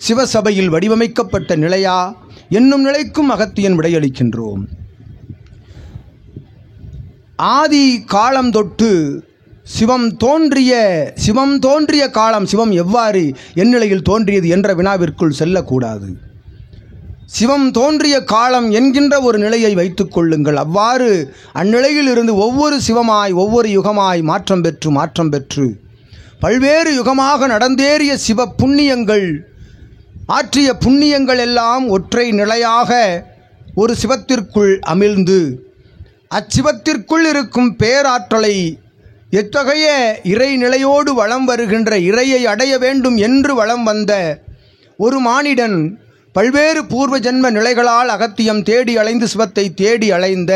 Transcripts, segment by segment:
சிவசபையில் வடிவமைக்கப்பட்ட நிலையா என்னும் நிலைக்கும் அகத்தியன் விடையளிக்கின்றோம். ஆதி காலம் தொட்டு சிவம் தோன்றிய காலம், சிவம் எவ்வாறு எந்நிலையில் தோன்றியது என்ற வினாவிற்குள் செல்லக்கூடாது. சிவம் தோன்றிய காலம் என்கின்ற ஒரு நிலையை வைத்துக் கொள்ளுங்கள். அவ்வாறு அந்நிலையில் இருந்து ஒவ்வொரு சிவமாய் ஒவ்வொரு யுகமாய் மாற்றம் பெற்று பல்வேறு யுகமாக நடந்தேறிய சிவ புண்ணியங்கள், ஆற்றிய புண்ணியங்கள் எல்லாம் ஒற்றை நிலையாக ஒரு சிவத்திற்குள் அமிழ்ந்து அச்சிவத்திற்குள் இருக்கும் பேராற்றலை எத்தகைய இறை நிலையோடு வலம் வருகின்ற இறையை அடைய வேண்டும் என்று வலம் வந்த ஒரு மானிடன் பல்வேறு பூர்வ ஜென்ம நிலைகளால் அகத்தியம் தேடி அலைந்து சிவத்தை தேடி அலைந்த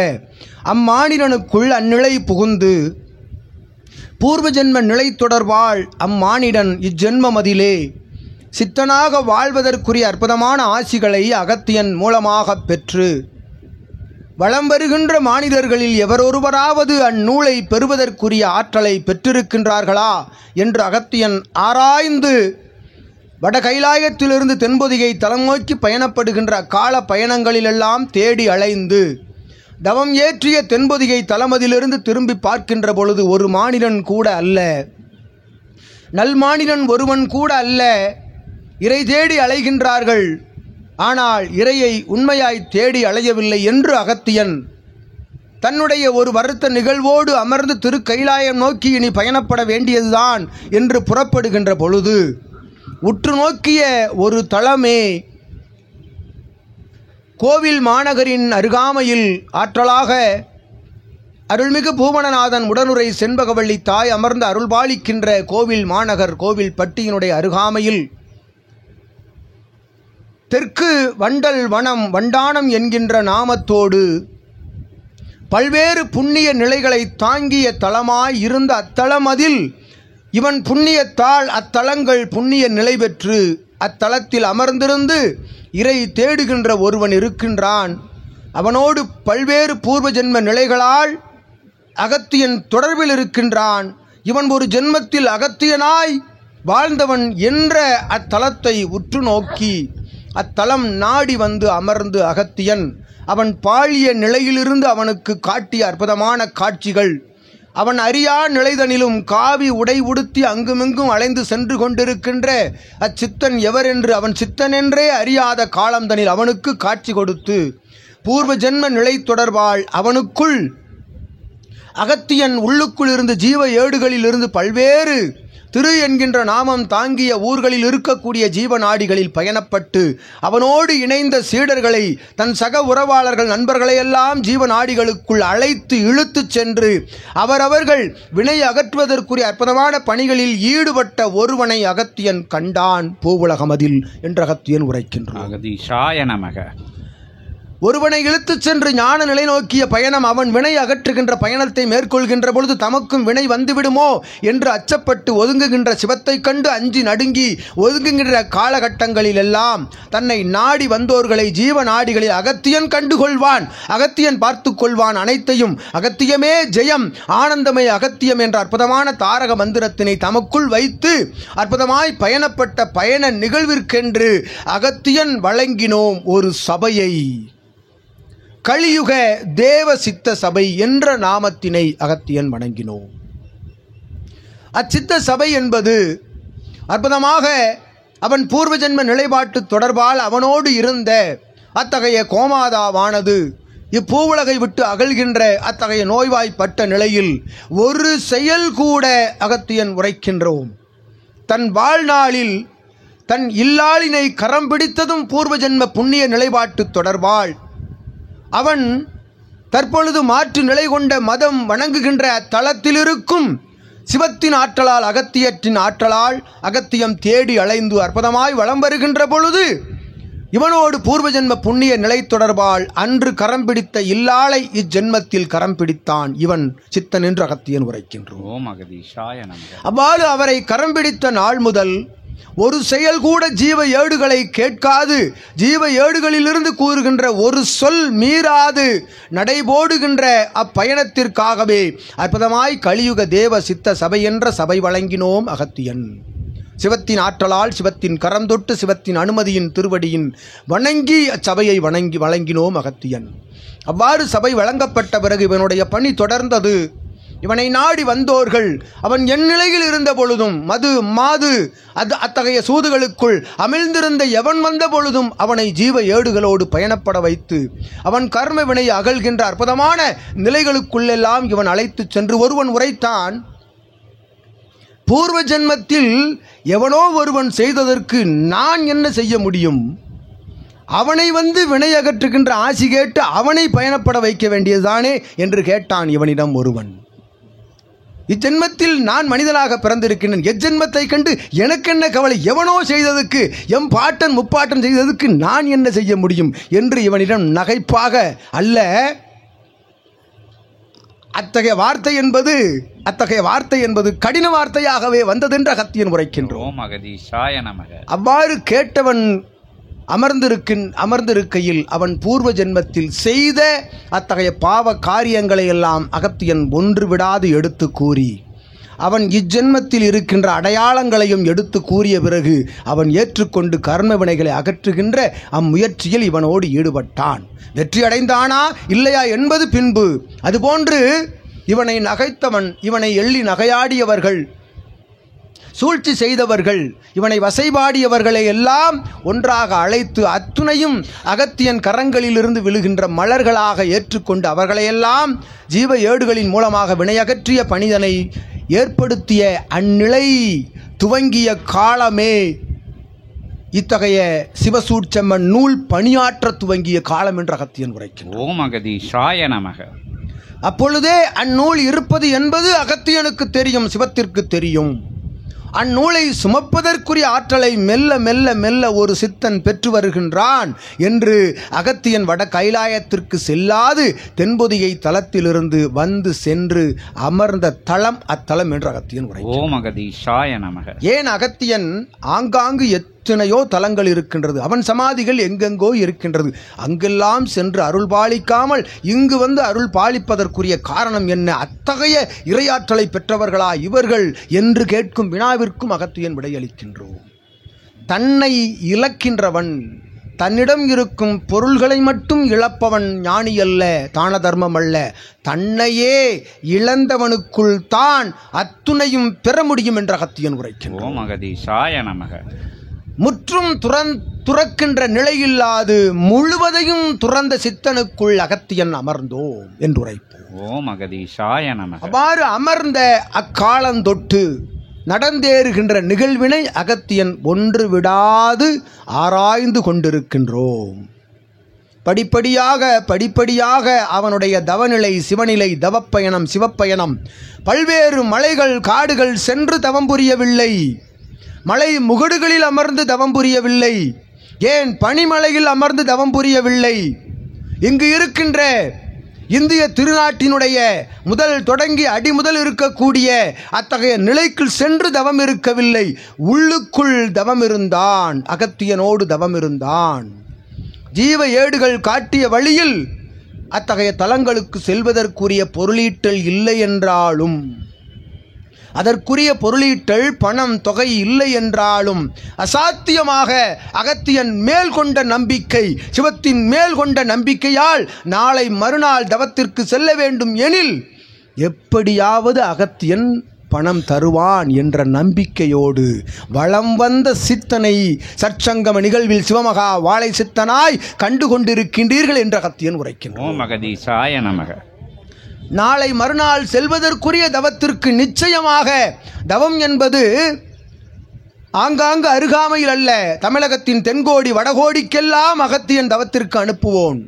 அம்மானிடனுக்குள் அந்நிலை புகுந்து பூர்வ ஜென்ம நிலை தொடர்பால் அம்மானிடன் இஜென்மமதிலே சித்தனாக வாழ்வதற்குரிய அற்புதமான ஆசிகளை அகத்தியன் மூலமாக பெற்று வலம் வருகின்ற மானிடர்களில் எவரொருவராவது அந்நூலை பெறுவதற்குரிய ஆற்றலை பெற்றிருக்கின்றார்களா என்று அகத்தியன் ஆராய்ந்து வட கைலாயத்திலிருந்து தென்பொதிகை தலம் நோக்கி பயணப்படுகின்ற அக்கால பயணங்களிலெல்லாம் தேடி அலைந்து தவம் ஏற்றிய தென்பொதிகை தலமதிலிருந்து திரும்பி பார்க்கின்ற பொழுது ஒரு மானிடன் கூட அல்ல, நல்மானிடன் ஒருவன் கூட அல்ல, இறை தேடி அலைகின்றார்கள். ஆனால் இறையை உண்மையாய் தேடி அலையவில்லை என்று அகத்தியன் தன்னுடைய ஒரு வருத்த நிகழ்வோடு அமர்ந்து திருக்கைலாயம் நோக்கி இனி பயணப்பட வேண்டியதுதான் என்று புறப்படுகின்ற பொழுது உற்று நோக்கிய ஒரு தலமே கோவில் மாநகரின் அருகாமையில் ஆற்றலாக அருள்மிகு பூவனநாதன் உடனுரை செண்பகவள்ளி தாய் அமர்ந்து அருள்பாலிக்கின்ற கோவில் மாநகர் கோவில் பட்டியினுடைய அருகாமையில் தெற்கு வண்டல் வனம் வண்டானம் என்கின்ற நாமத்தோடு பல்வேறு புண்ணிய நிலைகளை தாங்கிய தலமாய் இருந்த அத்தலமதில் இவன் புண்ணியத்தால் அத்தலங்கள் புண்ணிய நிலை பெற்று அத்தலத்தில் அமர்ந்திருந்து இறை தேடுகின்ற ஒருவன் இருக்கின்றான். அவனோடு பல்வேறு பூர்வ ஜென்ம நிலைகளால் அகத்தியன் தொடர்பில் இருக்கின்றான். இவன் ஒரு ஜென்மத்தில் அகத்தியனாய் வாழ்ந்தவன் என்ற அத்தலத்தை உற்று நோக்கி அத்தலம் நாடி வந்து அமர்ந்து அகத்தியன் அவன் பாழிய நிலையிலிருந்து அவனுக்கு காட்டிய அற்புதமான காட்சிகள், அவன் அறியா நிலைதனிலும் காவி உடை உடுத்தி அங்குமிங்கும் அலைந்து சென்று கொண்டிருக்கின்ற அச்சித்தன் எவரென்று அவன் சித்தன் என்றே அறியாத காலந்தனில் அவனுக்கு காட்சி கொடுத்து பூர்வ ஜென்ம நிலை தொடர்பால் அவனுக்குள் அகத்தியன் உள்ளுக்குள் இருந்து ஜீவ ஏடுகளில் இருந்து பல்வேறு திரு என்கின்ற நாமம் தாங்கிய ஊர்களில் இருக்கக்கூடிய ஜீவநாடிகளில் பயணப்பட்டு அவனோடு இணைந்த சீடர்களை தன் சக உறவாளர்கள் நண்பர்களையெல்லாம் ஜீவநாடிகளுக்குள் அழைத்து இழுத்துச் சென்று அவரவர்கள் வினை அகற்றுவதற்குரிய அற்புதமான பணிகளில் ஈடுபட்ட ஒருவனை அகத்தியன் கண்டான் பூவுலகமதில் என்று அகத்தியன் உரைக்கின்றான். ஒருவனை இழுத்துச் சென்று ஞான நிலை நோக்கிய பயணம், அவன் வினை அகற்றுகின்ற பயணத்தை மேற்கொள்கின்ற பொழுது தமக்கும் வினை வந்துவிடுமோ என்று அச்சப்பட்டு ஒதுங்குகின்ற சிவத்தை கண்டு அஞ்சி நடுங்கி ஒதுங்குகின்ற காலகட்டங்களில் எல்லாம் தன்னை நாடி வந்தோர்களை ஜீவ நாடிகளில் அகத்தியன் கண்டுகொள்வான், அகத்தியன் பார்த்து கொள்வான். அனைத்தையும் அகத்தியமே ஜெயம், ஆனந்தமே அகத்தியம் என்ற அற்புதமான தாரக மந்திரத்தினை தமக்குள் வைத்து அற்புதமாய் பயணப்பட்ட பயண நிகழ்விற்கென்று அகத்தியன் வழங்கினோம் ஒரு சபையை. கலியுக தேவ சித்த சபை என்ற நாமத்தினை அகத்தியன் வணங்கினோம். அச்சித்த சபை என்பது அற்புதமாக அவன் பூர்வ ஜென்ம நிலைப்பாட்டு தொடர்பால் அவனோடு இருந்த அத்தகைய கோமாதாவானது இப்பூவுலகை விட்டு அகழ்கின்ற அத்தகைய நோய்வாய்ப்பட்ட நிலையில் ஒரு செயல் கூட அகத்தியன் உரைக்கின்றோம். தன் வாழ்நாளில் தன் இல்லாளினை கரம் பிடித்ததும் பூர்வ ஜென்ம புண்ணிய நிலைப்பாட்டு தொடர்பால் அவன் தற்பொழுது மாற்று நிலை கொண்ட மதம் வணங்குகின்ற அத்தலத்தில் இருக்கும் சிவத்தின் ஆற்றலால் அகத்தியற்றின் ஆற்றலால் அகத்தியம் தேடி அலைந்து அற்புதமாய் வலம் வருகின்ற பொழுது இவனோடு பூர்வ ஜென்ம புண்ணிய நிலை தொடர்பால் அன்று கரம் பிடித்த இல்லாளை இஜென்மத்தில் கரம் பிடித்தான் இவன் சித்தன் என்று அகத்தியன் உரைக்கின்றோம். அவ்வாறு அவரை கரம் பிடித்த நாள் முதல் ஒரு செயல் கூட ஜீவ ஏடுகளை கேட்காது, ஜீவ ஏடுகளிலிருந்து கூறுகின்ற ஒரு சொல் மீறாது நடைபோடுகின்ற அப்பயணத்திற்காகவே அற்புதமாய் கலியுக தேவ சித்த சபை என்ற சபை வழங்கினோம் அகத்தியன். சிவத்தின் ஆற்றலால் சிவத்தின் கரம் தொட்டு சிவத்தின் அனுமதியின் திருவடியின் வணங்கி அச்சபையை வழங்கினோம் அகத்தியன். அவ்வாறு சபை வழங்கப்பட்ட பிறகு இவனுடைய பணி தொடர்ந்தது. இவனை நாடி வந்தோர்கள் அவன் என் நிலையில் இருந்த பொழுதும் மது மாது அத்தகைய சூதுகளுக்குள் அமிழ்ந்திருந்த எவன் வந்த பொழுதும் அவனை ஜீவ ஏடுகளோடு பயணப்பட வைத்து அவன் கர்ம வினை அகழ்கின்ற அற்புதமான நிலைகளுக்குள்ளெல்லாம் இவன் அழைத்து சென்று ஒருவன் உரைத்தான், பூர்வ ஜென்மத்தில் எவனோ ஒருவன் செய்ததற்கு நான் என்ன செய்ய முடியும்? அவனை வந்து வினை அகற்றுகின்ற ஆசி கேட்டு அவனை பயணப்பட வைக்க வேண்டியதுதானே என்று கேட்டான் இவனிடம் ஒருவன். இஜென்மத்தில் நான் மனிதனாக பிறந்திருக்கின்றேன், எஜென்மத்தை கண்டு எனக்கென்ன கவலை? எவனோ செய்ததுக்கு, எம் பாட்டன் முப்பாட்டன் செய்ததுக்கு நான் என்ன செய்ய முடியும் என்று இவனிடம் நகைப்பாக அல்ல, அத்தகைய வார்த்தை என்பது கடின வார்த்தையாகவே வந்ததென்று அகத்தியன் உரைக்கின்றோம். அவ்வாறு கேட்டவன் அமர்ந்திருக்கையில் அவன் பூர்வ ஜென்மத்தில் செய்த அத்தகைய பாவ காரியங்களை எல்லாம் அகத்தியன் ஒன்று விடாது எடுத்து கூறி அவன் இஜென்மத்தில் இருக்கின்ற அடையாளங்களையும் எடுத்து கூறிய பிறகு அவன் ஏற்றுக்கொண்டு கர்ம வினைகளை அகற்றுகின்ற அம்முயற்சியில் இவனோடு ஈடுபட்டான். வெற்றி அடைந்தானா இல்லையா என்பது பின்பு. அதுபோன்று இவனை நகைத்தவன், இவனை எள்ளி நகையாடியவர்கள், சூழ்ச்சி செய்தவர்கள், இவனை வசைபாடியவர்களை எல்லாம் ஒன்றாக அழைத்து அத்துணையும் அகத்தியன் கரங்களிலிருந்து விழுகின்ற மலர்களாக ஏற்றுக்கொண்டு அவர்களையெல்லாம் ஜீவ ஏடுகளின் மூலமாக வினையகற்றிய பணிதனை ஏற்படுத்திய அந்நிலை துவங்கிய காலமே இத்தகைய சிவசூட்சம்மன் நூல் பணியாற்ற துவங்கிய காலம் என்று அகத்தியன் உரைக்கின்றார். அப்பொழுதே அந்நூல் இருப்பது என்பது அகத்தியனுக்கு தெரியும், சிவத்திற்கு தெரியும். அந்நூலை சுமப்பதற்குரிய ஆற்றலை மெல்ல மெல்ல மெல்ல ஒரு சித்தன் பெற்று வருகின்றான் என்று அகத்தியன் வட கைலாயத்திற்கு செல்லாது தென்பொதிகை தலத்திலிருந்து வந்து சென்று அமர்ந்த தலம் அத்தலம் என்று அகத்தியன் உரைக்கிறார். ஏன் அகத்தியன் ஆங்காங்கு எத்தனையோ தலங்கள் இருக்கின்றது, அவன் சமாதிகள் எங்கெங்கோ இருக்கின்றது, அங்கெல்லாம் சென்று அருள் பாலிக்காமல் இங்கு வந்து அருள் பாலிப்பதற்குரிய காரணம் என்ன? அத்தகைய இறையாற்றலை பெற்றவர்களா இவர்கள் என்று கேட்கும் வினாவிற்கும் அகத்தியன் விடையளிக்கின்றோம். தன்னை இழக்கின்றவன், தன்னிடம் இருக்கும் பொருள்களை மட்டும் இழப்பவன் ஞானி அல்ல, தான தர்மம் அல்ல. தன்னையே இழந்தவனுக்குள் தான் அத்துணையும் பெற முடியும் என்ற அகத்தியன் உரைக்கின்றான். முற்றும் துறக்கின்ற நிலையில்லாது முழுவதையும் துறந்த சித்தனுக்குள் அகத்தியன் அமர்ந்தோம் என்று உரைப்போம். அவ்வாறு அமர்ந்த அக்காலந்தொட்டு நடந்தேறுகின்ற நிகழ்வினை அகத்தியன் ஒன்று விடாது ஆராய்ந்து கொண்டிருக்கின்றோம். படிப்படியாக அவனுடைய தவநிலை, சிவநிலை, தவப்பயணம், சிவப்பயணம், பல்வேறு மலைகள் காடுகள் சென்று தவம் புரியவில்லை, மலை முகடுகளில் அமர்ந்து தவம் புரியவில்லை, ஏன் பனிமலையில் அமர்ந்து தவம் புரியவில்லை, இங்கு இருக்கின்ற இந்திய திருநாட்டினுடைய முதல் தொடங்கி அடிமுதல் இருக்கக்கூடிய அத்தகைய நிலைக்கு சென்று தவம் இருக்கவில்லை, உள்ளுக்குள் தவம் இருந்தான், அகத்தியனோடு தவம் இருந்தான். ஜீவ ஏடுகள் காட்டிய வழியில் அத்தகைய தலங்களுக்கு செல்வதற்குரிய பொருளீட்டல் இல்லை என்றாலும், அதற்குரிய பொருளீட்டல் பணம் தொகை இல்லை என்றாலும் அசாத்தியமாக அகத்தியன் மேல் கொண்ட நம்பிக்கை, சிவத்தின் மேல் கொண்ட நம்பிக்கையால் நாளை மறுநாள் தவத்திற்கு செல்ல வேண்டும் எனில் எப்படியாவது அகத்தியன் பணம் தருவான் என்ற நம்பிக்கையோடு வளம் வந்த சித்தனை சற்சங்கம நிகழ்வில் சிவமகா வாழை சித்தனாய் கண்டு கொண்டிருக்கின்றீர்கள் என்று அகத்தியன் உரைக்கின்றார். நாளை மறுநாள் செல்வதற்குரிய தவத்திற்கு நிச்சயமாக தவம் என்பது ஆங்காங்கு அருகாமையில் அல்ல, தமிழகத்தின் தென்கோடி வடகோடிக்கெல்லாம் அகத்தியன் தவத்திற்கு அனுப்புவோன்.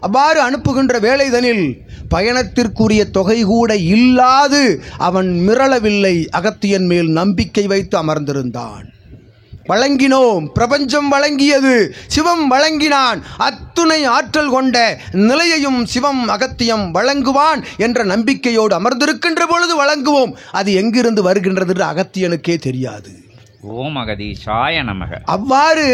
அவ்வாறு அனுப்புகின்ற வேளைதனில் பயணத்திற்குரிய தொகை கூட இல்லாது அவன் மிரளவில்லை, அகத்தியன் மேல் நம்பிக்கை வைத்து அமர்ந்திருந்தான். வழங்கினோம், பிரபஞ்சம் வழங்கியது, சிவம் வழங்கினான், அத்துணை ஆற்றல் கொண்ட நிலையையும் சிவம் அகத்தியம் வழங்குவான் என்ற நம்பிக்கையோடு அமர்ந்திருக்கின்ற பொழுது வழங்குவோம். அது எங்கிருந்து வருகின்றது என்று அகத்தியனுக்கே தெரியாது. அவ்வாறு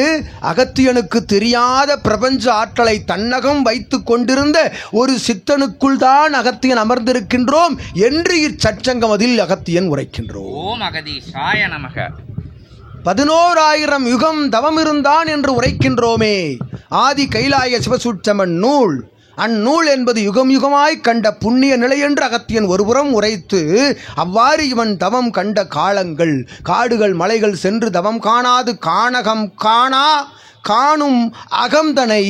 அகத்தியனுக்கு தெரியாத பிரபஞ்ச ஆற்றலை தன்னகம் வைத்து கொண்டிருந்த ஒரு சித்தனுக்குள் தான் அகத்தியன் அமர்ந்திருக்கின்றோம் என்று இச்சச்சங்கம் அதில் அகத்தியன் உரைக்கின்றோம். 11,000 யுகம் தவம் இருந்தான் என்று உரைக்கின்றோமே. ஆதி கைலாய சிவசூட்சமன் நூல், அந்நூல் என்பது யுகம் யுகமாய் கண்ட புண்ணிய நிலை என்று அகத்தியன் ஒருபுறம் உரைத்து, அவ்வாறு இவன் தவம் கண்ட காலங்கள், காடுகள் மலைகள் சென்று தவம் காணாது காணகம் காணும் அகம்தனை,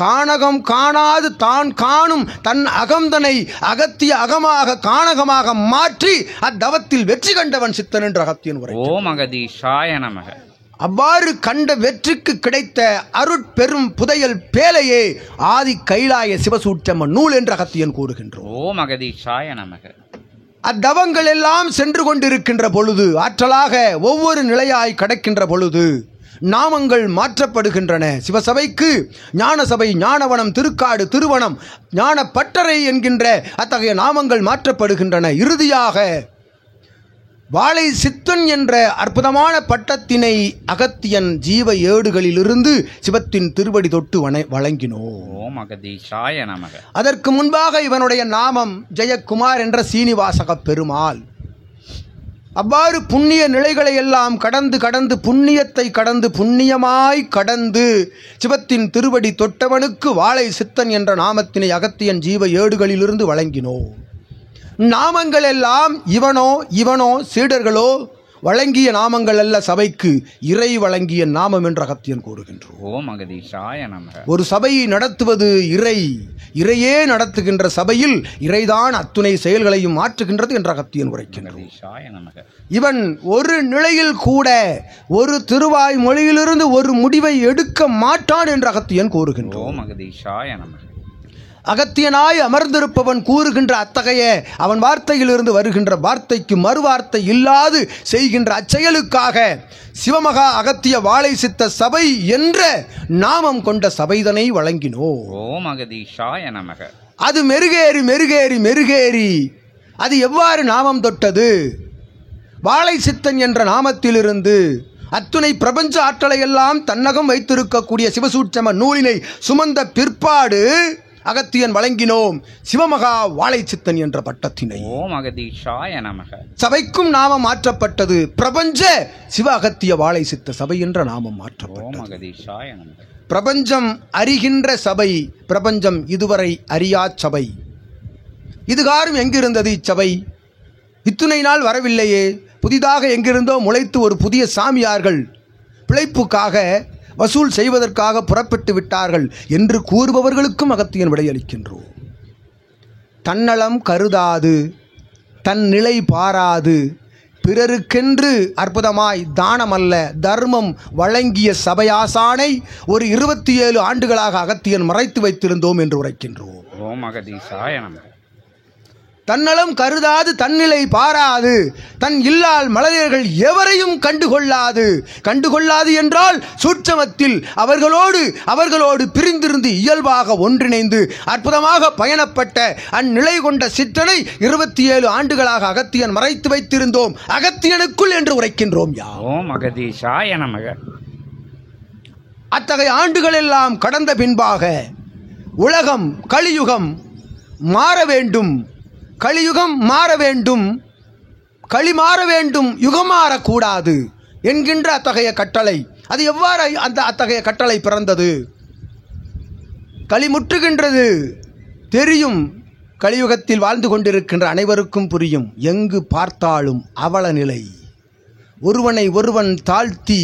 காணகம் காணாது தான் காணும் தன் அகம்தனை அகத்திய அகமாக காணகமாக மாற்றி அத்தவத்தில் வெற்றி கண்டவன் சித்தன் என்று அகத்தியன் உரை. ஓம் அகதீஷாய நமக. அவ்வாறு கண்ட வெற்றிக்கு கிடைத்த அருட்பெரும் புதையல் பேலையே ஆதி கைலாய சிவசூட்சம நூல் என்று அகத்தியன் கூறுகின்றோம். ஓம் அகதீஷாய நமக. அத்தவங்கள் எல்லாம் சென்று கொண்டிருக்கின்ற பொழுது, ஆற்றலாக ஒவ்வொரு நிலையாய் கடக்கின்ற பொழுது நாமங்கள் மாற்றப்படுகின்றன. சிவசபைக்கு ஞானசபை, ஞானவனம், திருக்காடு, திருவனம், ஞான பட்டறை என்கின்ற அத்தகைய நாமங்கள் மாற்றப்படுகின்றன. இறுதியாக வாழை சித்தன் என்ற அற்புதமான பட்டத்தினை அகத்தியன் ஜீவ ஏடுகளிலிருந்து சிவத்தின் திருவடி தொட்டு வழங்கினோம். ஓம் அகதீஷாய நமக. அதற்கு முன்பாக இவனுடைய நாமம் ஜெயக்குமார் என்ற சீனிவாசக பெருமாள். அவ்வாறு புண்ணிய நிலைகளை எல்லாம் கடந்து புண்ணியத்தை கடந்து புண்ணியமாய் கடந்து சிவத்தின் திருவடி தொட்டவனுக்கு வாழை சித்தன் என்ற நாமத்தினை அகத்தியன் ஜீவ ஏடுகளிலிருந்து வழங்கினோம். நாமங்கள் எல்லாம் இவனோ சீடர்களோ வழங்கிய நாமங்கள் அல்ல, சபைக்கு இறை வழங்கிய நாமம் என்று அகத்தியன் கூறுகின்றோம். ஓம் அகதீஷாய நமக. ஒரு சபையை நடத்துவது இறையே நடத்துகின்ற சபையில் இறைதான் அத்துணை செயல்களையும் மாற்றுகின்றது என்று அகத்தியன் உரைக்கின்றோம். இவன் ஒரு நிலையில் கூட ஒரு திருவாய் மொழியிலிருந்து ஒரு முடிவை எடுக்க மாட்டான் என்று அகத்தியன் கூறுகின்றோம். ஓம் அகதீஷாய நமக. அகத்தியனாய் அமர்ந்திருப்பவன் கூறுகின்ற அத்தகைய அவன் வார்த்தையிலிருந்து வருகின்ற வார்த்தைக்கு மறுவார்த்தை இல்லாது செய்கின்ற அச்செயலுக்காக சிவமகா அகத்திய வாழை சித்த சபை என்ற நாமம் கொண்ட சபைதனை வழங்கினோ. ஓம் அகதீஷாய நமக. அது மெருகேறி அது எவ்வாறு நாமம் தொட்டது? வாழை சித்தன் என்ற நாமத்திலிருந்து அத்துணை பிரபஞ்ச ஆற்றலை எல்லாம் தன்னகம் வைத்திருக்கக்கூடிய சிவசூட்சம நூலினை சுமந்த பிற்பாடு அகத்தியன் வழங்கினோம் சிவமகா வாழை சித்தன் என்ற பட்டத்தினை. ஓம் அகதீஷாய நமக. சபைக்கும் நாமம் மாற்றப்பட்டது. பிரபஞ்ச சிவ அகத்திய வாழை சித்த சபை என்ற நாமம் மாற்றப்பட்டது. ஓம் அகதீஷாய நமக. பிரபஞ்சம் அறிகின்ற சபை, பிரபஞ்சம் இதுவரை அறியா சபை. இதுகாரும் எங்கிருந்தது இச்சபை? இத்துணை நாள் வரவில்லையே. புதிதாக எங்கிருந்தோ முளைத்து ஒரு புதிய சாமியார்கள் பிழைப்புக்காக வசூல் செய்வதற்காக புறப்பட்டு விட்டார்கள் என்று கூறுபவர்களுக்கும் அகத்தியன் விடையளிக்கின்றோம். தன்னலம் கருதாது, தன் நிலை பாராது, பிறருக்கென்று அற்புதமாய் தானமல்ல தர்மம் வழங்கிய சபையாசானை ஒரு 27 ஆண்டுகளாக அகத்தியன் மறைத்து வைத்திருந்தோம் என்று உரைக்கின்றோம். ஓம் அகதீஷாய நமக. தன்னலம் கருதாது, தன்னிலை பாராது, தன் இல்லால் மலர்கள் எவரையும் கண்டுகொள்ளாது என்றால் சூட்சமத்தில் அவர்களோடு பிரிந்திருந்து இயல்பாக ஒன்றிணைந்து அற்புதமாக பயணப்பட்ட அந்நிலை கொண்ட சித்தனை 27 ஆண்டுகளாக அகத்தியன் மறைத்து வைத்திருந்தோம் அகத்தியனுக்குள் என்று உரைக்கின்றோம். ஓம் அகதீஷாய நமக. அத்தகைய ஆண்டுகள் எல்லாம் கடந்த பின்பாக உலகம் கலியுகம் மாற வேண்டும், கலியுகம் மாற வேண்டும், களி மாற வேண்டும், யுகம் மாறக்கூடாது என்கின்ற அத்தகைய கட்டளை. அது எவ்வாறு அத்தகைய கட்டளை பிறந்தது? களி முற்றுகின்றது தெரியும். கலியுகத்தில் வாழ்ந்து கொண்டிருக்கின்ற அனைவருக்கும் புரியும். எங்கு பார்த்தாலும் அவல நிலை. ஒருவனை ஒருவன் தாழ்த்தி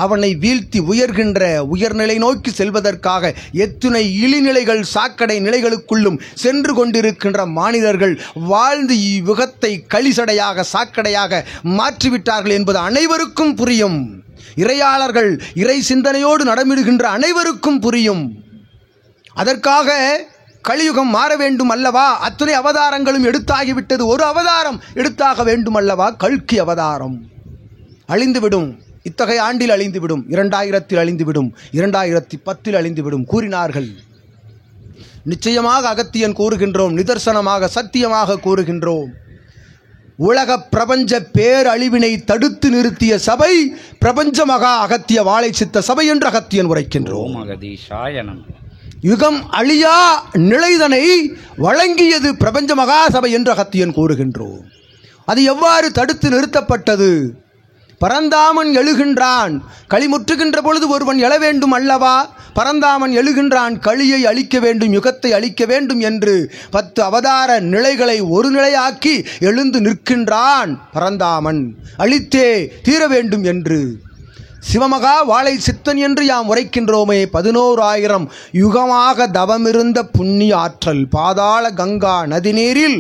அவனை வீழ்த்தி உயர்கின்ற உயர்நிலை நோக்கி செல்வதற்காக எத்துணை இழிநிலைகள் சாக்கடை நிலைகளுக்குள்ளும் சென்று கொண்டிருக்கின்ற மானிடர்கள் வாழ்ந்து இவ்யுகத்தை களிசடையாக சாக்கடையாக மாற்றிவிட்டார்கள் என்பது அனைவருக்கும் புரியும். இறையாளர்கள் இறை சிந்தனையோடு நடமிடுகின்ற அனைவருக்கும் புரியும். அதற்காக கலியுகம் மாற வேண்டும் அல்லவா? அத்துணை அவதாரங்களும் எடுத்தாகிவிட்டது. ஒரு அவதாரம் எடுத்தாக வேண்டும் அல்லவா? கல்கி அவதாரம் அழிந்துவிடும். இத்தகைய ஆண்டில் அழிந்துவிடும், 2000 அழிந்துவிடும், 2010 அழிந்துவிடும் கூறினார்கள். நிச்சயமாக அகத்தியன் கூறுகின்றோம், நிதர்சனமாக சத்தியமாக கூறுகின்றோம். உலக பிரபஞ்ச பேரழிவினை தடுத்து நிறுத்திய சபை பிரபஞ்ச மகா அகத்திய வாழை சித்த சபை என்று அகத்தியன் உரைக்கின்றோம். யுகம் அழியா நிலைதனை வழங்கியது பிரபஞ்ச மகாசபை என்று அகத்தியன் கூறுகின்றோம். அது எவ்வாறு தடுத்து நிறுத்தப்பட்டது? பரந்தாமன் எழுகின்றான். களிமுற்றுகின்ற பொழுது ஒருவன் எழ வேண்டும் அல்லவா? பரந்தாமன் எழுகின்றான், களியை அழிக்க வேண்டும், யுகத்தை அழிக்க வேண்டும் என்று 10 அவதார நிலைகளை ஒரு நிலையாக்கி எழுந்து நிற்கின்றான் பரந்தாமன், அழித்தே தீர வேண்டும் என்று. சிவமகா வாழை சித்தன் என்று யாம் உரைக்கின்றோமே, 11,000 யுகமாக தவமிருந்த புண்ணிய ஆற்றல். பாதாள கங்கா நதிநீரில்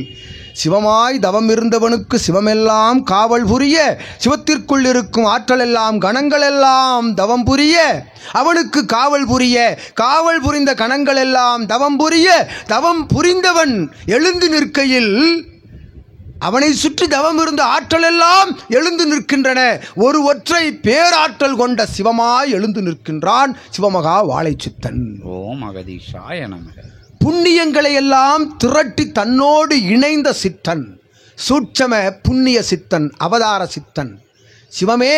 சிவமாய் தவம் இருந்தவனுக்கு சிவமெல்லாம் காவல் புரிய, சிவத்திற்குள் இருக்கும் ஆற்றல் எல்லாம் கணங்கள் எல்லாம் தவம் புரிய, அவனுக்கு காவல் புரிய, காவல் புரிந்த கணங்கள் எல்லாம் தவம் புரிய, தவம் புரிந்தவன் எழுந்து நிற்கையில் அவனை சுற்றி தவம் இருந்த ஆற்றல் எல்லாம் எழுந்து நிற்கின்றன. ஒரு ஒற்றை பேராற்றல் கொண்ட சிவமாய் எழுந்து நிற்கின்றான் சிவமகா வாழை சித்தன். ஓம் அகதீஷாய நமக. புண்ணியங்களை எல்லாம் திரட்டி தன்னோடு இணைந்த சித்தன், சூட்சம புண்ணிய சித்தன், அவதார சித்தன், சிவமே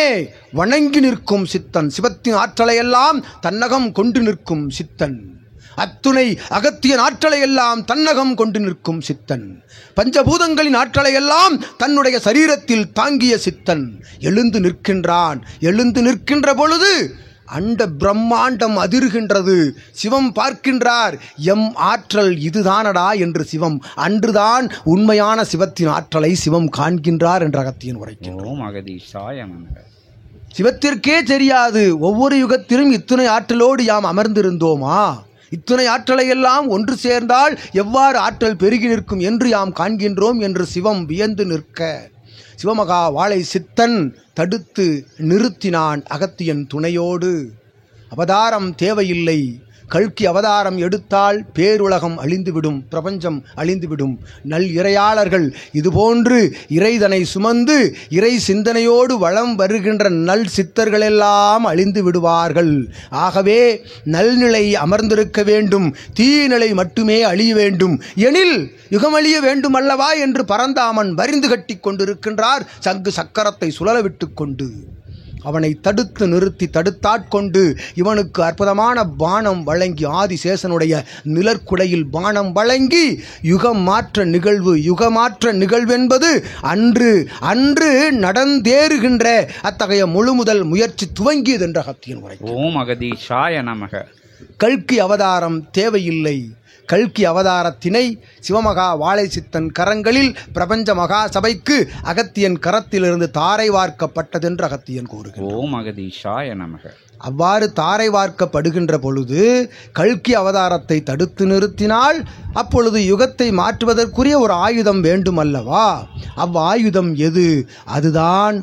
வணங்கி நிற்கும் சித்தன், சிவத்தின் ஆற்றலை எல்லாம் தன்னகம் கொண்டு நிற்கும் சித்தன், அத்துணை அகத்தியன் ஆற்றலை எல்லாம் தன்னகம் கொண்டு நிற்கும் சித்தன், பஞ்சபூதங்களின் ஆற்றலை எல்லாம் தன்னுடைய சரீரத்தில் தாங்கிய சித்தன் எழுந்து நிற்கின்றான். எழுந்து நிற்கின்ற பொழுது அண்ட பிரம்மாண்டம் அதிர்கின்றது. சிவம் பார்க்கின்றார், எம் ஆற்றல் இதுதானடா என்று. சிவம் அன்றுதான் உண்மையான சிவத்தின் ஆற்றலை சிவம் காண்கின்றார் என்ற அகத்தியன் உரைக்கின்றார். ஓம் அகதீஷாய நமக. சிவத்திற்கே தெரியாது ஒவ்வொரு யுகத்திலும் இத்துணை ஆற்றலோடு யாம் அமர்ந்திருந்தோமா, இத்துணை ஆற்றலை எல்லாம் ஒன்று சேர்ந்தால் எவ்வாறு ஆற்றல் பெருகி நிற்கும் என்று யாம் காண்கின்றோம் என்று சிவம் வியந்து நிற்க சிவமகா வாழை சித்தன் தடுத்து நிறுத்தினான் அகத்தியன் துணையோடு. அவதாரம் தேவையில்லை, கல்கி அவதாரம் எடுத்தால் பேருலகம் அழிந்துவிடும், பிரபஞ்சம் அழிந்துவிடும். நல் இறையாளர்கள் இதுபோன்று இறைதனை சுமந்து இறை சிந்தனையோடு வளம் வருகின்ற நல் சித்தர்களெல்லாம் அழிந்து விடுவார்கள். ஆகவே நல்நிலை அமர்ந்திருக்க வேண்டும், தீநிலை மட்டுமே அழிய வேண்டும் எனில் யுகமழிய வேண்டும் அல்லவா என்று பரந்தாமன் வரிந்து கட்டி கொண்டிருக்கின்றார், சங்கு சக்கரத்தை சுழல விட்டு கொண்டு. அவனை தடுத்து நிறுத்தி தடுத்தாட்கொண்டு இவனுக்கு அற்புதமான பானம் வழங்கி, ஆதிசேஷனுடைய நிழற்குடையில் பானம் வழங்கி, யுகம் மாற்ற நிகழ்வு, யுகமாற்ற நிகழ்வென்பது அன்று அன்று நடந்தேறுகின்ற அத்தகைய முழுமுதல் முயற்சி துவங்கியது என்ற அகத்தியன் உரை. ஓம் அகதீஷாய நமக. கல்கி அவதாரம் தேவையில்லை, கல்கி அவதாரத்தினை சிவமகா வாழை சித்தன் கரங்களில் பிரபஞ்ச மகா சபைக்கு அகத்தியன் கரத்திலிருந்து தாரை வார்க்கப்பட்டதென்று அகத்தியன் கூறுகிறார். ஓம் அகதீஷாய நமக. அவ்வாறு தாரை வார்க்கப்படுகின்ற பொழுது கல்கி அவதாரத்தை தடுத்து நிறுத்தினால் அப்பொழுது யுகத்தை மாற்றுவதற்குரிய ஒரு ஆயுதம் வேண்டும் அல்லவா? அவ்வாயுதம் எது? அதுதான்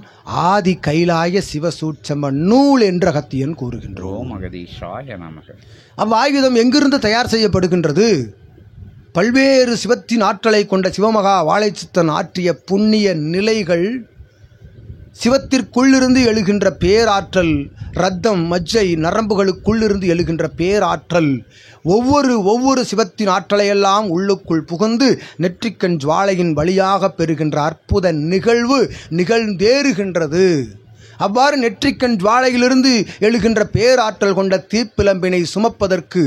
ஆதி கைலாய சிவசூட்சம நூல் என்று அகத்தியன் கூறுகின்றோம். ஓம் அகதீஷாய நமக. அவ்வாயுதம் எங்கிருந்து தயார் செய்யப்படுகின்றது? பல்வேறு சிவத்தின் ஆற்றலை கொண்ட சிவமகா வாழை சித்தன் ஆற்றிய புண்ணிய நிலைகள், சிவத்திற்குள்ளிருந்து எழுகின்ற பேராற்றல், இரத்தம் மஜ்ஜை நரம்புகளுக்குள்ளிருந்து எழுகின்ற பேராற்றல், ஒவ்வொரு சிவத்தின் ஆற்றலையெல்லாம் உள்ளுக்குள் புகுந்து நெற்றிக்கண் ஜுவாலையின் வழியாக பெறுகின்ற அற்புத நிகழ்வு நிகழ்ந்தேறுகின்றது. அவ்வாறு நெற்றிக்கண் ஜுவாலையிலிருந்து எழுகின்ற பேராற்றல் கொண்ட தீப்பிலம்பினை சுமப்பதற்கு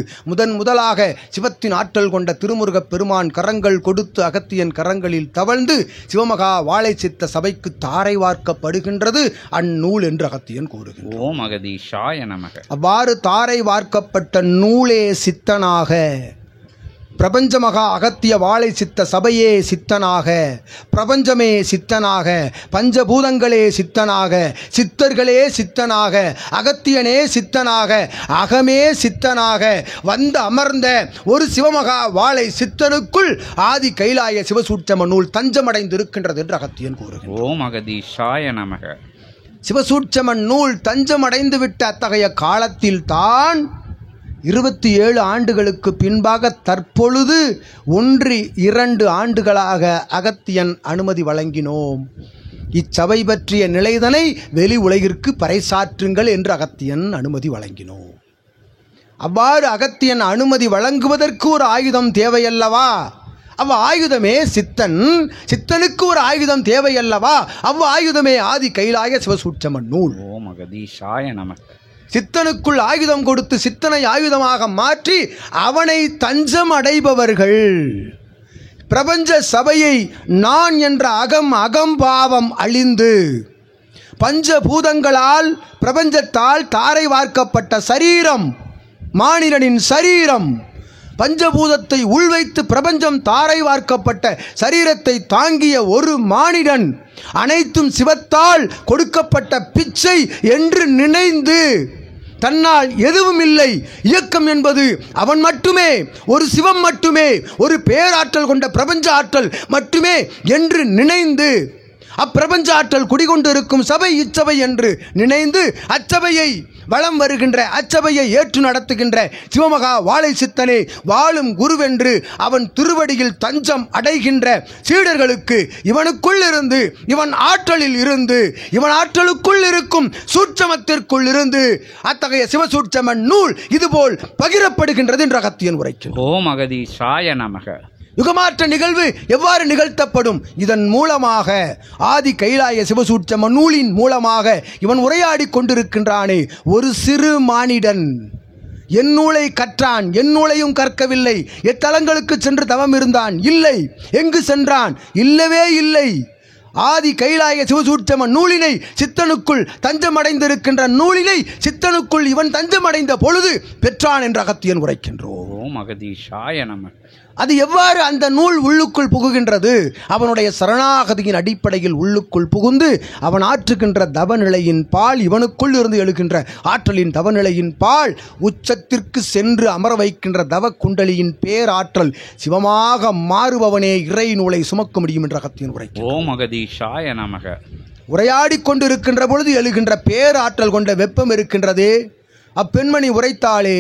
முதலாக சிவத்தின் ஆற்றல் கொண்ட திருமுருகப் பெருமான் கரங்கள் கொடுத்து அகத்தியன் கரங்களில் தவழ்ந்து சிவமகா வாழை சித்த சபைக்கு தாரை வார்க்கப்படுகின்றது அந்நூல் என்று அகத்தியன் கூறுகின்றார். ஓம் அகதீஷாய நமக. அவ்வாறு தாரை வார்க்கப்பட்ட நூலே சித்தனாக, பிரபஞ்ச மகா அகத்திய வாழை சித்த சபையே சித்தனாக, பிரபஞ்சமே சித்தனாக, பஞ்சபூதங்களே சித்தனாக, சித்தர்களே சித்தனாக, அகத்தியனே சித்தனாக, அகமே சித்தனாக வந்து அமர்ந்த ஒரு சிவமகா வாழை சித்தனுக்குள் ஆதி கைலாய சிவசூட்சம நூல் தஞ்சமடைந்திருக்கின்றது என்று அகத்தியன் கூறுகிறார். ஓம் அகதீஷாய நமக. சிவசூட்சம நூல் தஞ்சமடைந்து விட்ட அத்தகைய காலத்தில் தான் 27 ஆண்டுகளுக்கு பின்பாக தற்பொழுது 1-2 ஆண்டுகளாக அகத்தியன் அனுமதி வழங்கினோம். இச்சபை பற்றிய நிலைதனை வெளி உலகிற்கு பறைசாற்றுங்கள் என்று அகத்தியன் அனுமதி வழங்கினோம். அவ்வாறு அகத்தியன் அனுமதி வழங்குவதற்கு ஒரு ஆயுதம் தேவையல்லவா? ஆயுதமே சித்தன், சித்தனுக்கு ஒரு ஆயுதம் தேவையல்லவா? ஆயுதமே ஆதி கைலாய சிவசூட்சம நூல். ஓம் அகதீஷாய நமக. சித்தனுக்குள் ஆயுதம் கொடுத்து சித்தனை ஆயுதமாக மாற்றி அவனை தஞ்சம் அடைபவர்கள் பிரபஞ்ச சபையை நான் என்ற அகம்பாவம் அழிந்து பஞ்சபூதங்களால் பிரபஞ்சத்தால் தாரை வார்க்கப்பட்ட சரீரம் மானிடனின் சரீரம். பஞ்சபூதத்தை உள்வைத்து பிரபஞ்சம் தாரை வார்க்கப்பட்ட சரீரத்தை தாங்கிய ஒரு மானிடன் அனைத்தும் சிவத்தால் கொடுக்கப்பட்ட பிச்சை என்று நினைந்து தன்னால் எதுவும் இல்லை, இயக்கம் என்பது அவன் மட்டுமே, ஒரு சிவம் மட்டுமே, ஒரு பேராற்றல் கொண்ட பிரபஞ்ச ஆற்றல் மட்டுமே என்று நினைந்து அப்பிரபஞ்ச ஆற்றல் குடிகொண்டிருக்கும் சபை இச்சபை என்று நினைந்து அச்சபையை வலம் வருகின்ற அச்சபையை ஏற்று நடத்துகின்ற சிவமகா வாழை சித்தனே வாழும் குருவென்று அவன் திருவடியில் தஞ்சம் அடைகின்ற சீடர்களுக்கு இவனுக்குள் இருந்து, இவன் ஆற்றலில் இருந்து, இவன் ஆற்றலுக்குள் இருக்கும் சூட்சமத்திற்குள் இருந்து அத்தகைய சிவசூட்சம நூல் இதுபோல் பகிரப்படுகின்றது என்று அகத்தியன் உரைக்கிறார். ஓம் அகதீஷாய நமக. யுகமாற்ற நிகழ்வு எவ்வாறு நிகழ்த்தப்படும்? இதன் மூலமாக ஆதி கைலாய சிவசூட்சம நூலின் மூலமாக இவன் உரையாடி கொண்டிருக்கின்றானே. ஒரு சிறு மானிடன் என் நூலை கற்றான், என் நூலையும் கற்கவில்லை. எத்தலங்களுக்கு சென்று தவம் இருந்தான்? இல்லை. எங்கு சென்றான்? இல்லவே இல்லை. ஆதி கைலாய சிவசூட்சம நூலினை சித்தனுக்குள் தஞ்சமடைந்திருக்கின்ற நூலினை சித்தனுக்குள் இவன் தஞ்சமடைந்த பொழுது பெற்றான் என்று அகத்தியன் உரைக்கின்றோம். ஓம் அகதீஷாய நமக. அது எவ்வாறு அந்த நூல் உள்ளுக்குள் புகுகின்றது? அவனுடைய சரணாகதியின் அடிப்படையில் உள்ளுக்குள் புகுந்து அவன் ஆற்றுகின்ற தவநிலையின் பால், இவனுக்குள் இருந்து எழுகின்ற ஆற்றலின் தவநிலையின் பால் உச்சத்திற்கு சென்று அமர வைக்கின்ற தவ குண்டலியின் பேராற்றல் சிவமாக மாறுபவனே இறை நூலை சுமக்க முடியும் என்ற அகத்தியன் உரைக்கிறார். ஓம் அகதீஷாய நமக. உரையாடி கொண்டிருக்கின்ற பொழுது எழுகின்ற பேராற்றல் கொண்ட வெப்பம் இருக்கின்றதே, அப்பெண்மணி உரைத்தாளே,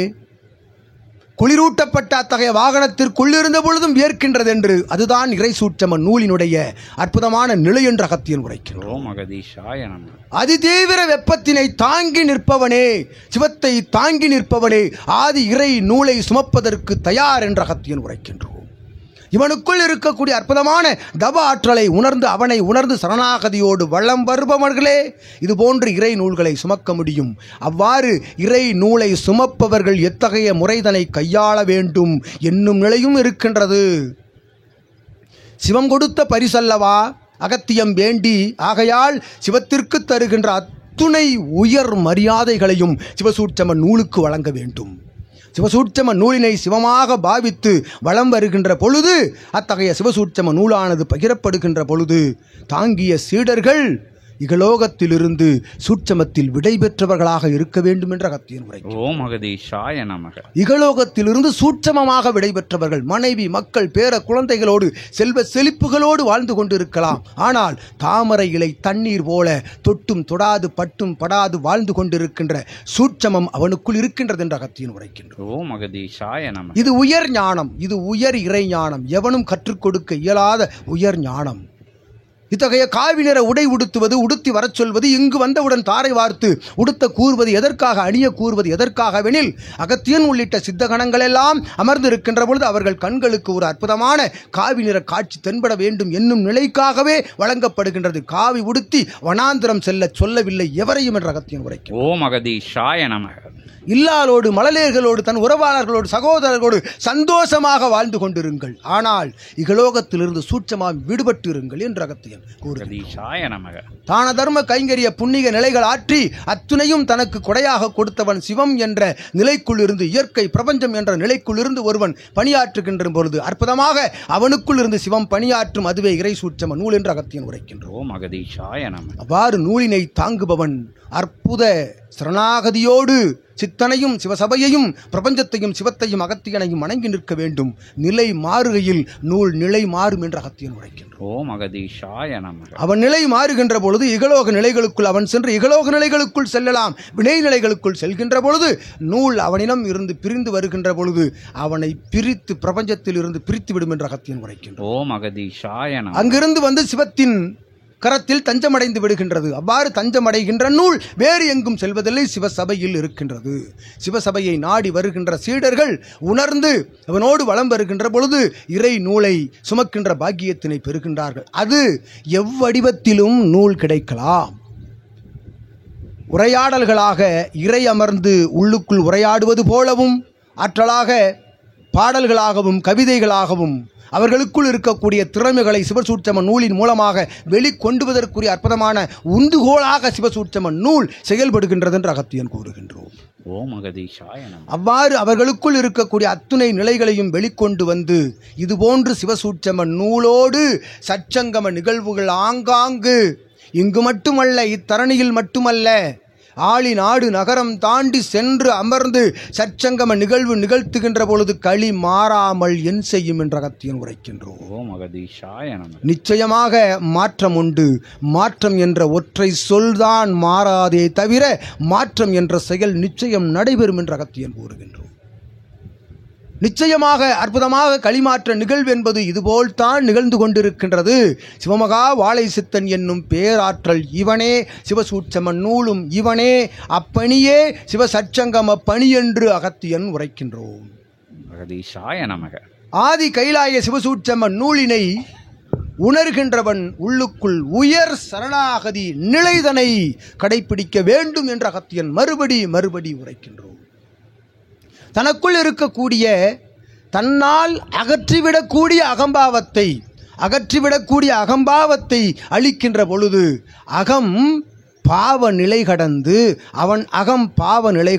குளிரூட்டப்பட்ட அத்தகைய வாகனத்திற்குள்ளிருந்த பொழுதும் வியர்க்கின்றது என்று, அதுதான் இறை சூட்சம நூலினுடைய அற்புதமான நிலை என்று அகத்தியன் உரைக்கின்றோம். அதிதீவிர வெப்பத்தினை தாங்கி நிற்பவனே, சிவத்தை தாங்கி நிற்பவனே ஆதி இறை நூலை சுமப்பதற்கு தயார் என்று அகத்தியன் உரைக்கின்றோம். இவனுக்குள் இருக்கக்கூடிய அற்புதமான தவ ஆற்றலை உணர்ந்து அவனை உணர்ந்து சரணாகதியோடு வளம் வருபவர்களே இதுபோன்று இறை நூல்களை சுமக்க முடியும். அவ்வாறு இறை நூலை சுமப்பவர்கள் எத்தகைய முறைதனை கையாள வேண்டும் என்னும் நிலையும் இருக்கின்றது. சிவம் கொடுத்த பரிசல்லவா அகத்தியம் வேண்டி, ஆகையால் சிவத்திற்கு தருகின்ற அத்துணை உயர் மரியாதைகளையும் சிவசூட்சம நூலுக்கு வழங்க வேண்டும். சிவசூட்சம நூலினை சிவமாக பாவித்து வலம் வருகின்ற பொழுது அத்தகைய சிவசூட்சம நூலானது பகிரப்படுகின்ற பொழுது தாங்கிய சீடர்கள் இகலோகத்திலிருந்து சூட்சமத்தில் விடை பெற்றவர்களாக இருக்க வேண்டும் என்ற அகத்தியன் உரை. ஓம் அகதீஷாய நமக. இகலோகத்திலிருந்து சூட்சமமாக விடை பெற்றவர்கள் மனைவி மக்கள் பேர குழந்தைகளோடு செல்வ செழிப்புகளோடு வாழ்ந்து கொண்டிருக்கலாம். ஆனால் தாமரை இலை தண்ணீர் போல தொட்டும் தொடாது பட்டும் படாது வாழ்ந்து கொண்டிருக்கின்ற சூட்சமம் அவனுக்குள் இருக்கின்றது என்ற அகத்தியன் உரைக்கின்றோம். ஓம் அகதீஷாய நமக. இது உயர் ஞானம், இது உயர் இறை ஞானம், எவனும் கற்றுக் கொடுக்க இயலாத உயர் ஞானம். இத்தகைய காவி நிற உடை உடுத்துவது, உடுத்தி வரச் சொல்வது, இங்கு வந்தவுடன் தாரை வார்த்து உடுத்த கூறுவது எதற்காக, அணிய கூறுவது எதற்காகவெனில் அகத்தியன் உள்ளிட்ட சித்தகணங்கள் எல்லாம் அமர்ந்திருக்கின்ற பொழுது அவர்கள் கண்களுக்கு ஒரு அற்புதமான காவி நிற காட்சி தென்பட வேண்டும் என்னும் நிலைக்காகவே வழங்கப்படுகின்றது. காவி உடுத்தி வனாந்திரம் செல்ல சொல்லவில்லை எவரையும் என்ற அகத்தியன் உரைக்கும். ஓம் அகதீஷாய நமக. இல்லாளோடு மழலையர்களோடு தன் உறவாளர்களோடு சகோதரர்களோடு சந்தோஷமாக வாழ்ந்து கொண்டிருங்கள், ஆனால் இகலோகத்திலிருந்து சூட்சமாக விடுபட்டு இருங்கள் என்று அகத்தியன் கூறுகிறார். தான தர்ம கைங்கரிய புண்ணிய நிலைகள் ஆற்றி அத்துணையும் தனக்கு கொடையாக கொடுத்தவன் சிவம் என்ற நிலைக்குள் இருந்து, இயற்கை பிரபஞ்சம் என்ற நிலைக்குள் இருந்து ஒருவன் பணியாற்றுகின்ற பொழுது அற்புதமாக அவனுக்குள் இருந்து சிவம் பணியாற்றும், அதுவே இறை சூட்சம நூல் என்று அகத்தியன் உரைக்கின்றோம். அவ்வாறு நூலினை தாங்குபவன் அற்புத சரணாகதியோடு சித்தனையும் சிவசபையையும் பிரபஞ்சத்தையும் சிவத்தையும் அகத்தியனையும் வணங்கி நிற்க வேண்டும். நிலை மாறுகையில் நூல் நிலை மாறும் என்று அகத்தியன் உரைக்கின்றோம். அவன் நிலை மாறுகின்ற பொழுது இகலோக நிலைகளுக்குள் அவன் சென்று இகலோக நிலைகளுக்குள் செல்லலாம். வினை நிலைகளுக்குள் செல்கின்ற பொழுது நூல் அவனிடம் இருந்து பிரிந்து வருகின்ற பொழுது அவனை பிரித்து பிரபஞ்சத்தில் இருந்து பிரித்து விடும் என்று அகத்தியன் உரைக்கின்றோம். அங்கிருந்து வந்து சிவத்தின் கரத்தில் தஞ்சமடைந்து விடுகின்றது. அவ்வாறு தஞ்சமடைகின்ற நூல் வேறு எங்கும் செல்வதில்லை, சிவசபையில் இருக்கின்றது. சிவசபையை நாடி வருகின்ற சீடர்கள் உணர்ந்து அவனோடு வலம் வருகின்ற பொழுது இறை நூலை சுமக்கின்ற பாக்கியத்தினை பெறுகின்றார்கள். அது எவ்வடிவத்திலும் நூல் கிடைக்கலாம். உரையாடல்களாக இறை அமர்ந்து உள்ளுக்குள் உரையாடுவது போலவும், ஆற்றலாக பாடல்களாகவும் கவிதைகளாகவும் அவர்களுக்குள் இருக்கக்கூடிய திறமைகளை சிவசூட்சம நூலின் மூலமாக வெளிக்கொண்டுவதற்குரிய அற்புதமான உந்துகோலாக சிவசூட்சம நூல் செயல்படுகின்றது என்று அகத்தியன் கூறுகின்றோம். ஓம் அகதீஷாய நமக. அவ்வாறு அவர்களுக்குள் இருக்கக்கூடிய அத்துணை நிலைகளையும் வெளிக்கொண்டு வந்து இதுபோன்று சிவசூட்சம நூலோடு சற்சங்கம நிகழ்வுகள் ஆங்காங்கு இங்கு மட்டுமல்ல, இத்தரணியில் மட்டுமல்ல, ஆளி நாடு நகரம் தாண்டி சென்று அமர்ந்து சற்சங்கம நிகழ்வு நிகழ்த்துகின்ற பொழுது களி மாறாமல் என் செய்யும் என்ற அகத்தியன் உரைக்கின்றோம். ஓம் அகதீஷாய நமக. நிச்சயமாக மாற்றம் உண்டு. மாற்றம் என்ற ஒற்றை சொல்தான் மாறாதே தவிர மாற்றம் என்ற செயல் நிச்சயம் நடைபெறும் என்ற அகத்தியன் கூறுகின்றோம். நிச்சயமாக அற்புதமாக களிமாற்ற நிகழ்வு என்பது இதுபோல்தான் நிகழ்ந்து கொண்டிருக்கின்றது. சிவமகா வாழை சித்தன் என்னும் பேராற்றல் இவனே, சிவசூட்சம நூலும் இவனே, அப்பணியே சிவசற்சங்கம பணி என்று அகத்தியன் உரைக்கின்றோம். அகதீஷாய நமக. ஆதி கைலாய சிவசூட்சம நூலினை உணர்கின்றவன் உள்ளுக்குள் உயர் சரணாகதி நிலைதனை கடைபிடிக்க வேண்டும் என்ற அகத்தியன் மறுபடி உரைக்கின்றோம். தனக்குள் இருக்கக்கூடிய தன்னால் அகற்றிவிடக்கூடிய அகம்பாவத்தை அளிக்கின்ற பொழுது அகம் பாவ நிலை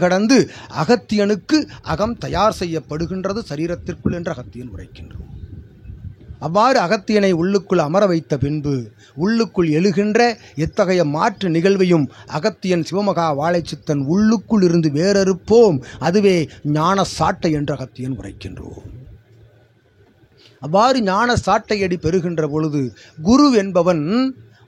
கடந்து அகத்தியனுக்கு அகம் தயார் செய்யப்படுகின்றது சரீரத்திற்குள் என்று அகத்தியன் உரைக்கின்றோம். அவ்வாறு அகத்தியனை உள்ளுக்குள் அமர வைத்த பின்பு உள்ளுக்குள் எழுகின்ற எத்தகைய மாற்று நிகழ்வையும் அகத்தியன் சிவமகா வாழைச்சித்தன் உள்ளுக்குள் இருந்து வேறறுப்போம். அதுவே ஞான சாட்டை என்று அகத்தியன் உரைக்கின்றோம். அவ்வாறு ஞான சாட்டையடி பெறுகின்ற பொழுது குரு என்பவன்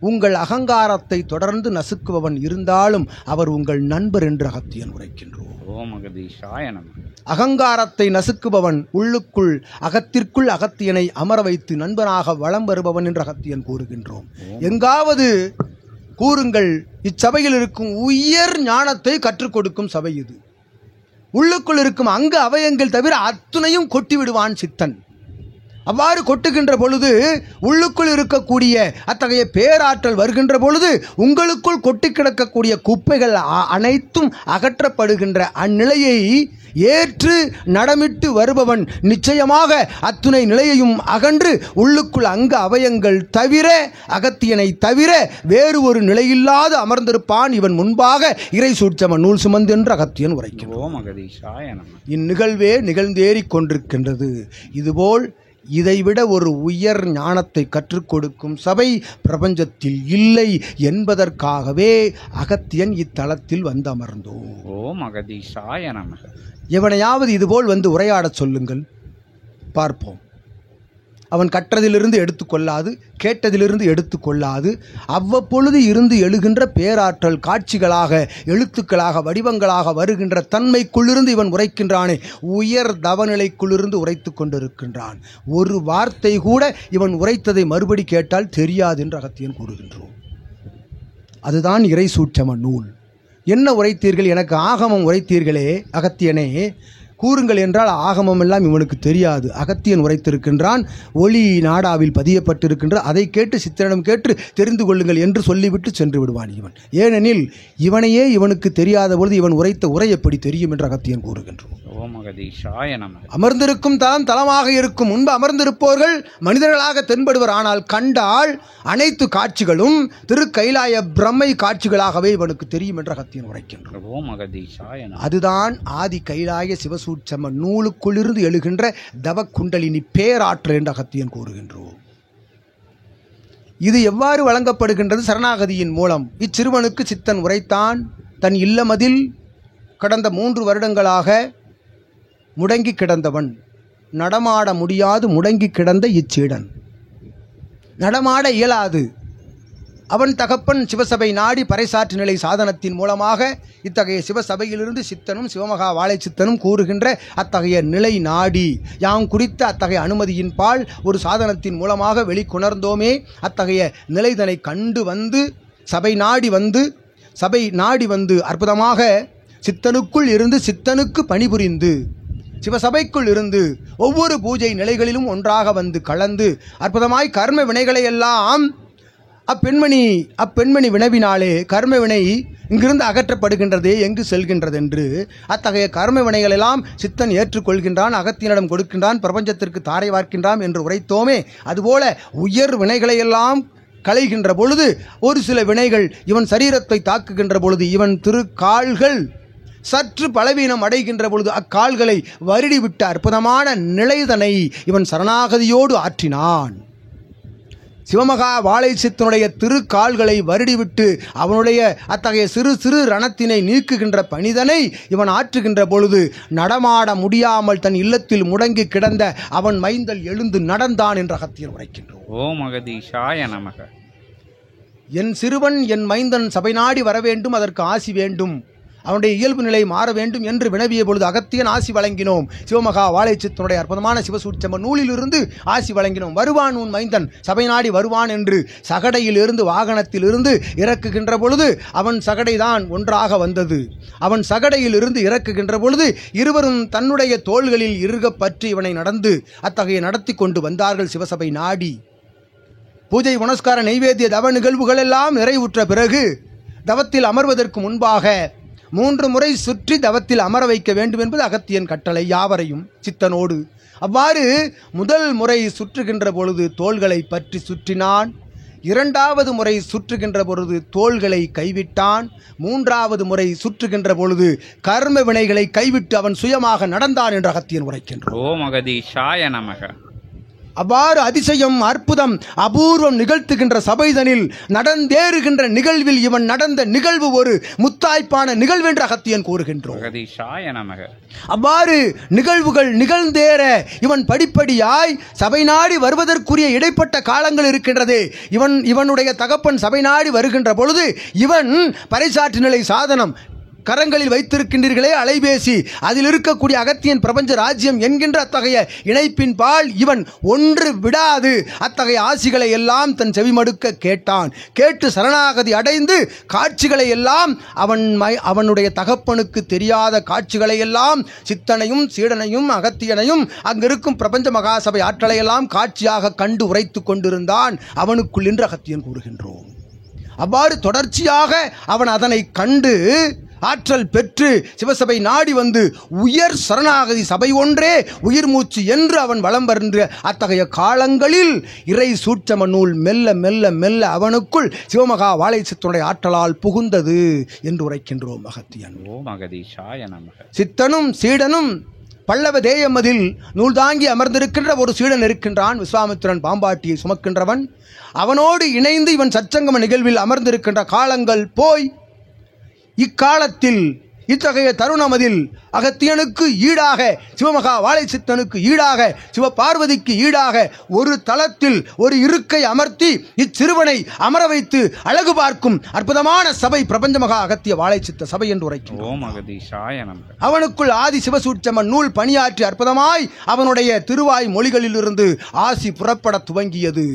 உங்கள் அகங்காரத்தை தொடர்ந்து நசுக்குபவன் இருந்தாலும் அவர் உங்கள் நண்பர் என்று அகத்தியன் உரைக்கின்றோம். ஓம் அகதீஷாய நமக. அகங்காரத்தை நசுக்குபவன் உள்ளுக்குள் அகத்திற்குள் அகத்தியனை அமர வைத்து நண்பனாக வலம் வருபவன் என்று அகத்தியன் கூறுகின்றோம். எங்காவது கூறுங்கள், இச்சபையில் இருக்கும் உயர் ஞானத்தை கற்றுக் கொடுக்கும் சபை இது. உள்ளுக்குள் இருக்கும் அங்கு அவயங்கள் தவிர அத்துணையும் கொட்டிவிடுவான் சித்தன். அவ்வாறு கொட்டுகின்ற பொழுது உள்ளுக்குள் இருக்கக்கூடிய அத்தகைய பேராற்றல் வருகின்ற பொழுது உங்களுக்குள் கொட்டி கிடக்கக்கூடிய குப்பைகள் அனைத்தும் அகற்றப்படுகின்ற அந்நிலையை ஏற்று நடமிட்டு வருபவன் நிச்சயமாக அத்துணை நிலையையும் அகன்று உள்ளுக்குள் அங்க அவயங்கள் தவிர அகத்தியனை தவிர வேறு ஒரு நிலையில்லாது அமர்ந்திருப்பான். இவன் முன்பாக இறை சூட்சம நூல் சுமந்து என்று அகத்தியன் உரைக்கின்றோம். இந்நிகழ்வே நிகழ்ந்தேறிக் கொண்டிருக்கின்றது. இதுபோல் இதைவிட ஒரு உயர் ஞானத்தை கற்றுக் கொடுக்கும் சபை பிரபஞ்சத்தில் இல்லை என்பதற்காகவே அகத்தியன் இத்தலத்தில் வந்து அமர்ந்தோம். ஓம் அகதீஷாய நமக. எவனையாவது இதுபோல் வந்து உரையாடச் சொல்லுங்கள், பார்ப்போம். அவன் கற்றதிலிருந்து எடுத்துக்கொள்ளாது, கேட்டதிலிருந்து எடுத்துக்கொள்ளாது, அவ்வப்பொழுது இருந்து எழுகின்ற பேராற்றல் காட்சிகளாக, எழுத்துக்களாக, வடிவங்களாக வருகின்ற தன்மைக்குள்ளிருந்து இவன் உரைக்கின்றானே, உயர் தவநிலைக்குள்ளிருந்து உரைத்து கொண்டிருக்கின்றான். ஒரு வார்த்தை கூட இவன் உரைத்ததை மறுபடி கேட்டால் தெரியாது என்று அகத்தியன் கூறுகின்றோம். அதுதான் இறை சூட்சம நூல். என்ன உரைத்தீர்கள்? எனக்கு ஆகமம் உரைத்தீர்களே அகத்தியனே, கூறுங்கள் என்றால் ஆகமம் எல்லாம் இவனுக்கு தெரியாது. அகத்தியன் உரைத்திருக்கின்றான், ஒளி நாடாவில் பதியப்பட்டிருக்கின்ற அதை கேட்டு சித்தனிடம் கேட்டு தெரிந்து கொள்ளுங்கள் என்று சொல்லிவிட்டு சென்று விடுவான் இவன். ஏனெனில் இவனையே இவனுக்கு தெரியாத பொழுது இவன் உரைத்த உரை எப்படி தெரியும் என்று அகத்தியன் கூறுகின்றோம். அமர்ந்திருக்கும் தலம் தலமாக இருக்கும். முன்பு அமர்ந்திருப்போர்கள் மனிதர்களாக தென்படுவர். ஆனால் கண்டால் அனைத்து காட்சிகளும் திரு கைலாய பிரம்மை காட்சிகளாகவே இவனுக்கு தெரியும் என்று அகத்தியன் உரைக்கின்றோம். அதுதான் ஆதி கைலாய சிவசூட்சம நூலுக்குள்ளிருந்து எழுகின்ற தவக்குண்டலினி பேராற்றல் என்று அகத்தியன் கூறுகின்றோம். இது எவ்வாறு வழங்கப்படுகின்றது? சரணாகதியின் மூலம். இச்சிறுவனுக்கு சித்தன் உரைத்தான். தன் இல்லமதில் கடந்த 3 வருடங்களாக முடங்கி கிடந்தவன், நடமாட முடியாது முடங்கி கிடந்த இச்சீடன், நடமாட இயலாது. அவன் தகப்பன் சிவசபை நாடி பறைசாற்று நிலை சாதனத்தின் மூலமாக இத்தகைய சிவசபையிலிருந்து சித்தனும் சிவமகா வாழை சித்தனும் கூறுகின்ற அத்தகைய நிலை நாடி யாம் குறித்த அத்தகைய அனுமதியின் பால் ஒரு சாதனத்தின் மூலமாக வெளிக்கொணர்ந்தோமே. அத்தகைய நிலைதனை கண்டு வந்து சபை நாடி வந்து அற்புதமாக சித்தனுக்குள் இருந்து சித்தனுக்கு பணிபுரிந்து சிவசபைக்குள் இருந்து ஒவ்வொரு பூஜை நிலைகளிலும் ஒன்றாக வந்து கலந்து அற்புதமாய் கர்ம வினைகளை எல்லாம் அப்பெண்மணி வினவினாலே கர்ம வினை இங்கிருந்து அகற்றப்படுகின்றதே, எங்கு செல்கின்றது என்று. அத்தகைய கர்ம வினைகள் எல்லாம் சித்தன் ஏற்றுக்கொள்கின்றான், அகத்தியனிடம் கொடுக்கின்றான், பிரபஞ்சத்திற்கு தாரை வார்க்கின்றான் என்று உரைத்தோமே. அதுபோல உயர் வினைகளையெல்லாம் களைகின்ற பொழுது ஒரு சில வினைகள் இவன் சரீரத்தை தாக்குகின்ற பொழுது இவன் திருக்கால்கள் சற்று பலவீனம் அடைகின்ற பொழுது அக்கால்களை வருடிவிட்ட அற்புதமான நிலைதனை இவன் சரணாகதியோடு ஆற்றினான். சிவமகா வாழை சித்தனுடைய திருக்கால்களை வருடிவிட்டு அவனுடைய அத்தகைய சிறு சிறு ரணத்தினை நீக்குகின்ற பணிதனை இவன் ஆற்றுகின்ற பொழுது நடமாட முடியாமல் தன் இல்லத்தில் முடங்கி கிடந்த அவன் மைந்தல் எழுந்து நடந்தான் என்று அகத்தியர் உரைக்கின்றோம். ஓம் அகதீஷாய நமக. என் சிறுவன் என் மைந்தன் சபை நாடி வர வேண்டும், அதற்கு ஆசி வேண்டும், அவனுடைய இயல்பு நிலை மாற வேண்டும் என்று வினவிய பொழுது அகத்தியன் ஆசி வழங்கினோம். சிவமகா வாழை சித்தனுடைய அற்புதமான சிவசூட்சம நூலிலிருந்து ஆசி வழங்கினோம். வருவான் உன் மைந்தன் சபை நாடி வருவான் என்று சகடையிலிருந்து வாகனத்திலிருந்து இறக்குகின்ற பொழுது அவன் சகடைதான் ஒன்றாக வந்தது. அவன் சகடையில் இருந்து இறக்குகின்ற பொழுது இருவரும் தன்னுடைய தோள்களில் இறுக பற்றி இவனை நடந்து அத்தகைய நடத்தி கொண்டு வந்தார்கள் சிவசபை நாடி. பூஜை புனஸ்கார நைவேத்திய தவ நிகழ்வுகள் எல்லாம் நிறைவுற்ற பிறகு தவத்தில் அமர்வதற்கு முன்பாக 3 முறை சுற்றி தவத்தில் அமர வைக்க வேண்டும் என்பது அகத்தியன் கட்டளை யாவரையும் சித்தனோடு. அவ்வாறு முதல் முறை சுற்றுகின்ற பொழுது தோள்களை பற்றி சுற்றினான். 2வது முறை சுற்றுகின்ற பொழுது தோள்களை கைவிட்டான். 3வது முறை சுற்றுகின்ற பொழுது கர்ம வினைகளை கைவிட்டு அவன் சுயமாக நடந்தான் என்று அகத்தியன் உரைக்கின்றான். ஓம் அகதீஷாய நமக. அவ்வாறு அதிசயம் அற்புதம் அபூர்வம் நிகழ்த்துகின்ற சபைதனில் நடந்தேறுகின்ற நிகழ்வில் இவன் நடந்த நிகழ்வு ஒரு முத்தாய்ப்பான நிகழ்வென்று அகத்தியன் கூறுகின்றோம். அவ்வாறு நிகழ்வுகள் நிகழ்ந்தேற இவன் படிப்படியாய் சபை நாடி வருவதற்குரிய இடைப்பட்ட காலங்கள் இருக்கின்றது. இவனுடைய தகப்பன் சபை நாடி வருகின்ற பொழுது இவன் பறைசாற்று நிலை சாதனம் கரங்களில் வைத்திருக்கின்றீர்களே அலைபேசி, அதில் இருக்கக்கூடிய அகத்தியன் பிரபஞ்ச ராஜ்யம் என்கின்ற அத்தகைய இணைப்பின் பால் இவன் ஒன்று விடாது அத்தகைய ஆசிகளை எல்லாம் தன் செவிமடுக்க கேட்டான். கேட்டு சரணாகதி அடைந்து காட்சிகளை எல்லாம் அவனுடைய தகப்பனுக்கு தெரியாத காட்சிகளை எல்லாம் சித்தனையும் சீடனையும் அகத்தியனையும் அங்கிருக்கும் பிரபஞ்ச மகாசபை ஆற்றலையெல்லாம் காட்சியாக கண்டு உரைத்து கொண்டிருந்தான் அவனுக்குள் என்று அகத்தியன் கூறுகின்றோம். அவ்வாறு தொடர்ச்சியாக அவன் அதனை கண்டு ஆற்றல் பெற்று சிவசபை நாடி வந்து உயர் சரணாகதி சபை ஒன்றே உயிர் மூச்சு என்று அவன் வலம் வருகின்ற அத்தகைய காலங்களில் இறை சூட்சம நூல் மெல்ல மெல்ல மெல்ல அவனுக்குள் சிவமகா வாழை சித்தனுடைய ஆற்றலால் புகுந்தது என்று உரைக்கின்றோம் அகத்தியன். சித்தனும் சீடனும் பல்லவ தேயமதில் நூல் தாங்கி அமர்ந்திருக்கின்ற ஒரு சீடன் இருக்கின்றான். விஸ்வாமித்திரன் பாம்பாட்டியை சுமக்கின்றவன். அவனோடு இணைந்து இவன் சச்சங்கம நிகழ்வில் அமர்ந்திருக்கின்ற காலங்கள் போய் இக்காலத்தில் இத்தகைய தருணமதில் அகத்தியனுக்கு ஈடாக சிவமகா வாழை சித்தனுக்கு ஈடாக சிவபார்வதிக்கு ஈடாக ஒரு தளத்தில் ஒரு இருக்கை அமர்த்தி இச்சிறுவனை அமர வைத்து அழகு பார்க்கும் அற்புதமான சபை பிரபஞ்சமகா அகத்திய வாழை சித்த சபை என்று உரைக்கிறோம். அவனுக்குள் ஆதி சிவசூட்சம நூல் பணியாற்றி அற்புதமாய் அவனுடைய திருவாய் மொழிகளிலிருந்து ஆசி புறப்பட துவங்கியது.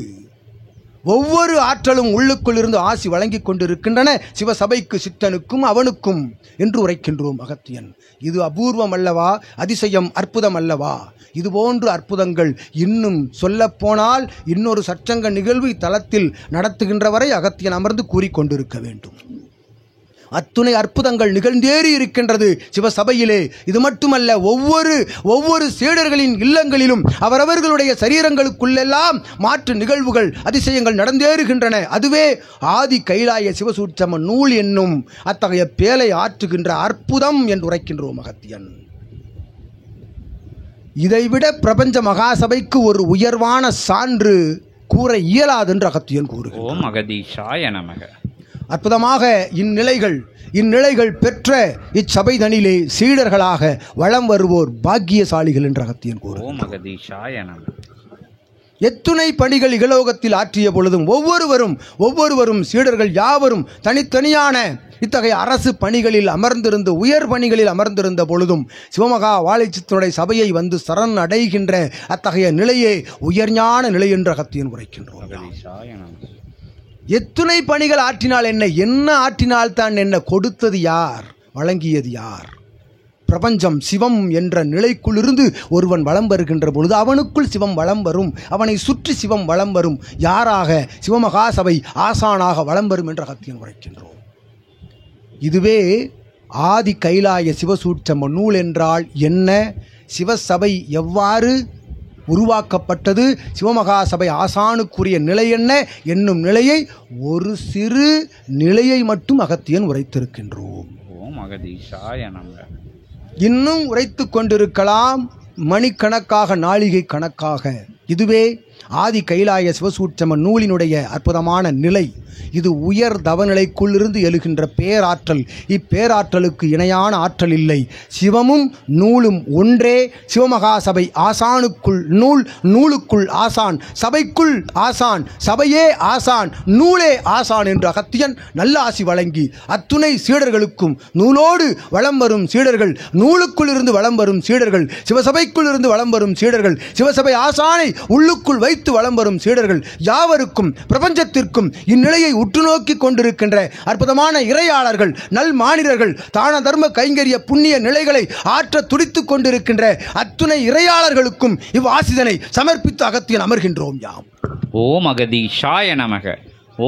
ஒவ்வொரு ஆற்றலும் உள்ளுக்குள் இருந்து ஆசி வழங்கி கொண்டிருக்கின்றன சிவசபைக்கு சித்தனுக்கும் அவனுக்கும் என்று உரைக்கின்றோம் அகத்தியன். இது அபூர்வம் அல்லவா, அதிசயம் அற்புதம் அல்லவா? இதுபோன்று அற்புதங்கள் இன்னும் சொல்லப்போனால் இன்னொரு சச்சங்க நிகழ்வு இத்தலத்தில் நடத்துகின்ற வரை அகத்தியன் அமர்ந்து கூறிக்கொண்டிருக்க வேண்டும். அத்துணை அற்புதங்கள் நிகழ்ந்தேறி இருக்கின்றது சிவசபையிலே. இது மட்டுமல்ல, ஒவ்வொரு சீடர்களின் இல்லங்களிலும் அவரவர்களுடைய சரீரங்களுக்குள்ளெல்லாம் மாற்று நிகழ்வுகள் அதிசயங்கள் நடந்தேறுகின்றன. அதுவே ஆதி கைலாய சிவசூட்சம நூல் என்னும் அத்தகைய பேலை ஆற்றுகின்ற அற்புதம் என்று உரைக்கின்றோம் அகத்தியன். இதைவிட பிரபஞ்ச மகாசபைக்கு ஒரு உயர்வான சான்று கூற இயலாது என்று அகத்தியன் கூறுகிறார். அற்புதமாக இந்நிலைகள் பெற்ற இச்சபைதனிலே சீடர்களாக வலம் வருவோர் பாக்கியசாலிகள் என்று அகத்தியன் கூறுகிறார். எத்துணை பணிகள் இகலோகத்தில் ஆற்றிய பொழுதும் ஒவ்வொருவரும் சீடர்கள் யாவரும் தனித்தனியான இத்தகைய அரசு பணிகளில் அமர்ந்திருந்து உயர் பணிகளில் அமர்ந்திருந்த பொழுதும் சிவமகா வாழை சித்தனுடைய சபையை வந்து சரண் அடைகின்ற அத்தகைய நிலையே உயர்ஞான நிலை என்று அகத்தியன் உரைக்கின்றோம். எத்துணை பணிகள் ஆற்றினால் என்ன ஆற்றினால் தான் என்ன? கொடுத்தது யார்? வழங்கியது யார்? பிரபஞ்சம் சிவம் என்ற நிலைக்குள்ளிருந்து ஒருவன் வலம் வருகின்ற பொழுது அவனுக்குள் சிவம் வலம் வரும், அவனை சுற்றி சிவம் வலம் வரும். யாராக? சிவமகா சபை ஆசானாக வலம் வரும் என்று அகத்தியன் உரைக்கின்றோம். இதுவே ஆதி கைலாய சிவசூட்சம நூல் என்றால் என்ன, சிவசபை எவ்வாறு உருவாக்கப்பட்டது, சிவமகா சபை ஆசானுக்குரிய நிலை என்ன என்னும் நிலையை ஒரு சிறு நிலையை மட்டும் அகத்தியன் உரைத்திருக்கின்றோம். ஓம் அகதீஷாய நமக. இன்னும் உரைத்து கொண்டிருக்கலாம், மணிக்கணக்காக, நாளிகை கணக்காக. இதுவே ஆதி கைலாய சிவசூட்சம நூலினுடைய அற்புதமான நிலை. இது உயர் தவநிலைக்குள்ளிருந்து எழுகின்ற பேராற்றல். இப்பேராற்றலுக்கு இணையான ஆற்றல் இல்லை. சிவமும் நூலும் ஒன்றே. சிவமகா சபை ஆசானுக்குள் நூல், நூலுக்குள் ஆசான், சபைக்குள் ஆசான், சபையே ஆசான், நூலே ஆசான் என்று அகத்தியன் நல்ல ஆசி வழங்கி அத்துணை சீடர்களுக்கும், நூலோடு வலம் வரும் சீடர்கள், நூலுக்குள் இருந்து வலம் வரும் சீடர்கள், சிவசபைக்குள் இருந்து வலம் வரும் சீடர்கள், சிவசபை ஆசானை உள்ளுக்குள் வைத்து வலம் வரும் சீடர்கள் யாவருக்கும், பிரபஞ்சத்திற்கும் இந்நிலையை உற்று நோக்கி கொண்டிருக்கின்ற அற்புதமான இறையாளர்கள், நல் மானிடர்கள், தான தர்ம கைங்கரிய புண்ணிய நிலைகளை ஆற்ற துடித்துக் கொண்டிருக்கின்ற அத்துணை இறையாளர்களுக்கும் இவ்வாசிதனை சமர்ப்பித்து அகத்தியன் அமர்கின்றோம் யாம். ஓம் அகதீஷாய நமக.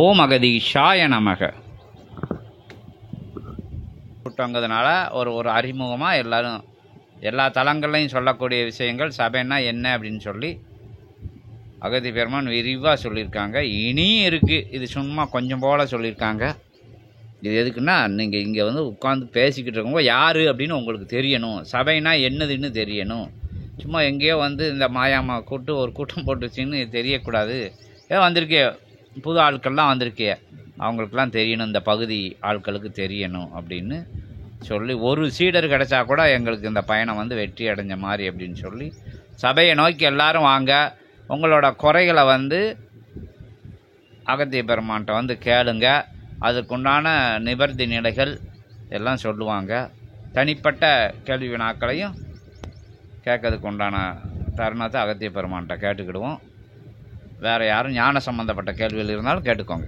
ஓம் அகதீஷாய நமக. கூட்டங்கிறதுனால ஒரு அறிமுகமாக எல்லாரும் எல்லா தலங்கள்லையும் சொல்லக்கூடிய விஷயங்கள் சபைன்னா என்ன அப்படின்னு சொல்லி அகத்தி பெருமான் விரிவாக சொல்லியிருக்காங்க. இனியும் இருக்குது, இது சும்மா கொஞ்சம் போல் சொல்லியிருக்காங்க. இது எதுக்குன்னா, நீங்கள் இங்கே வந்து உட்காந்து பேசிக்கிட்டு இருக்கவங்க யார் அப்படின்னு உங்களுக்கு தெரியணும், சபைனா என்னதுன்னு தெரியணும். சும்மா எங்கேயோ வந்து இந்த மாயாமா கூட்டு ஒரு கூட்டம் போட்டுச்சின்னு தெரியக்கூடாது. ஏன் வந்திருக்கே புது ஆட்கள்லாம் வந்திருக்கே, அவங்களுக்கெல்லாம் தெரியணும், இந்த பகுதி ஆட்களுக்கு தெரியணும் அப்படின்னு சொல்லி ஒரு சீடர் கிடச்சா கூட எங்களுக்கு இந்த பயணம் வந்து வெற்றி அடைஞ்ச மாதிரி அப்படின்னு சொல்லி சபையை நோக்கி எல்லாரும் வாங்க, உங்களோட குறைகளை வந்து அகத்திய பெருமான்கிட்ட வந்து கேளுங்க, அதுக்குண்டான நிவர்த்தி நிலைகள் எல்லாம் சொல்லுவாங்க. தனிப்பட்ட கேள்வி வினாக்களையும் கேட்கறதுக்கு உண்டான தருணத்தை அகத்திய பெருமான்கிட்ட கேட்டுக்கிடுவோம். வேறு யாரும் ஞான சம்பந்தப்பட்ட கேள்விகள் இருந்தாலும் கேட்டுக்கோங்க.